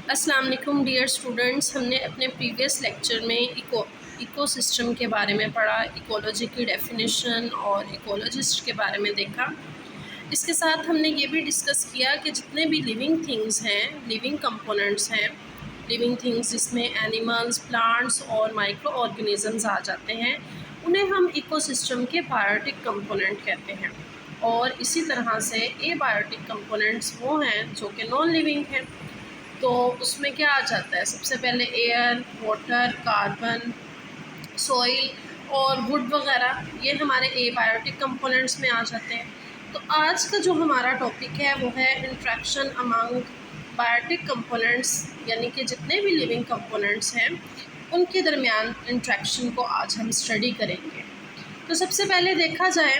अस्सलाम वालेकुम dear students. हमने अपने प्रीवियस लेक्चर में इकोसिस्टम के बारे में पढ़ा, इकोलॉजी की डेफिनेशन और इकोलॉजिस्ट के बारे में देखा। इसके साथ हमने ये भी डिस्कस किया कि जितने भी लिविंग थिंग्स हैं, लिविंग कंपोनेंट्स हैं, लिविंग थिंग्स जिसमें एनिमल्स, प्लांट्स और माइक्रो ऑर्गेनिजम्स आ जाते हैं, उन्हें हम इकोसिस्टम के बायोटिक कंपोनेंट कहते हैं। और इसी तरह से एबायोटिक कंपोनेंट्स वो हैं जो कि नॉन लिविंग हैं। तो उसमें क्या आ जाता है? सबसे पहले एयर, वाटर, कार्बन, सॉइल और वुड वगैरह, ये हमारे एबायोटिक कंपोनेंट्स में आ जाते हैं। तो आज का जो हमारा टॉपिक है वो है इंट्रैक्शन अमंग बायोटिक कंपोनेंट्स, यानी कि जितने भी लिविंग कंपोनेंट्स हैं उनके दरमियान इंट्रैक्शन को आज हम स्टडी करेंगे। तो सबसे पहले देखा जाए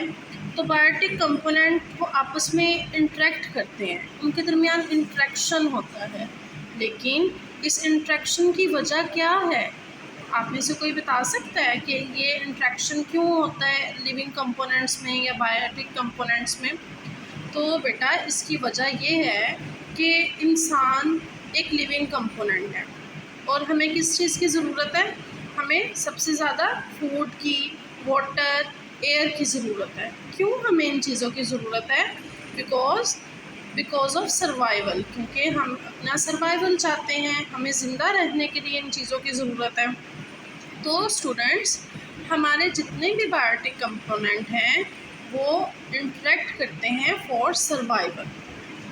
तो बायोटिक कंपोनेंट वो आपस में इंटरेक्ट करते हैं, उनके दरमियान इंट्रैक्शन होता है। लेकिन इस इंट्रैक्शन की वजह क्या है? आप में से कोई बता सकता है कि ये इंट्रैक्शन क्यों होता है लिविंग कंपोनेंट्स में या बायोटिक कंपोनेंट्स में? तो बेटा इसकी वजह ये है कि इंसान एक लिविंग कंपोनेंट है और हमें किस चीज़ की ज़रूरत है? हमें सबसे ज़्यादा फूड की, वाटर, एयर की ज़रूरत है। क्यों हमें इन चीज़ों की ज़रूरत है? बिकॉज ऑफ सर्वाइवल, क्योंकि हम अपना सर्वाइवल चाहते हैं, हमें ज़िंदा रहने के लिए इन चीज़ों की ज़रूरत है। तो स्टूडेंट्स, हमारे जितने भी बायोटिक कंपोनेंट हैं वो इंटरेक्ट करते हैं फॉर सर्वाइवल।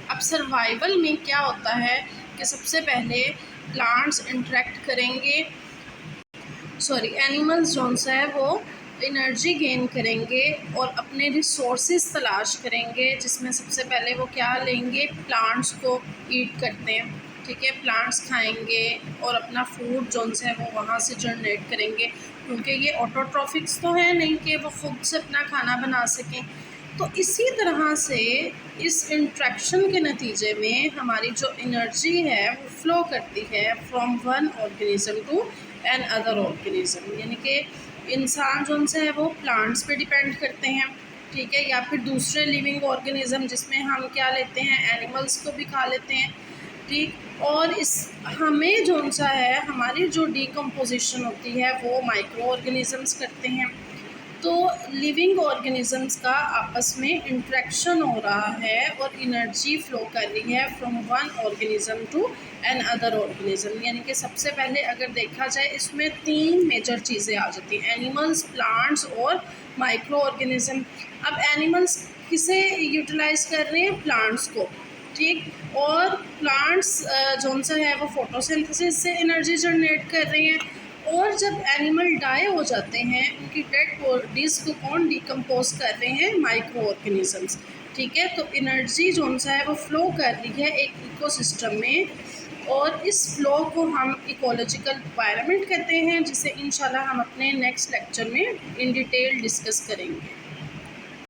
अब सर्वाइवल में क्या होता है कि सबसे पहले प्लांट्स इंटरेक्ट करेंगे, एनिमल्स जो है वो एनर्जी गेन करेंगे और अपने रिसोर्सेज तलाश करेंगे, जिसमें सबसे पहले वो क्या लेंगे? प्लांट्स को ईट करते हैं, ठीक है। प्लांट्स खाएंगे और अपना फूड जो है वो वहाँ से जनरेट करेंगे, क्योंकि ये ऑटोट्रॉफिक्स तो है नहीं कि वो खुद से अपना खाना बना सकें। तो इसी तरह से इस इंट्रैक्शन के नतीजे में हमारी जो एनर्जी है वो फ्लो करती है from one organism to another organism, यानी कि इंसान जो है वो प्लांट्स पे डिपेंड करते हैं, ठीक है, या फिर दूसरे लिविंग ऑर्गेनिज्म जिसमें हम क्या लेते हैं? एनिमल्स को भी खा लेते हैं, ठीक। और इस हमें जो है हमारी जो डिकम्पोजिशन होती है वो माइक्रो ऑर्गेनिजम्स करते हैं। तो लिविंग ऑर्गेनिजम्स का आपस में इंट्रैक्शन हो रहा है और एनर्जी फ्लो कर रही है from one organism to another organism, यानी कि सबसे पहले अगर देखा जाए इसमें 3 मेजर चीज़ें आ जाती हैं: एनिमल्स, प्लांट्स और माइक्रो ऑर्गेनिज्म। अब एनिमल्स किसे यूटिलाइज कर रहे हैं? प्लांट्स को, ठीक। और प्लांट्स जो है वो फोटोसिंथेसिस से एनर्जी जनरेट कर रहे हैं। और जब एनिमल डाई हो जाते हैं, उनकी डेड बॉडीज़ को कौन डिकम्पोज कर रहे हैं? माइक्रो ऑर्गेनिजम्स, ठीक है। तो एनर्जी जो है वो फ्लो कर रही है एक इकोसिस्टम में, और इस फ्लो को हम इकोलॉजिकल एनवायरनमेंट कहते हैं, जिसे इंशाल्लाह हम अपने नेक्स्ट लेक्चर में इन डिटेल डिस्कस करेंगे।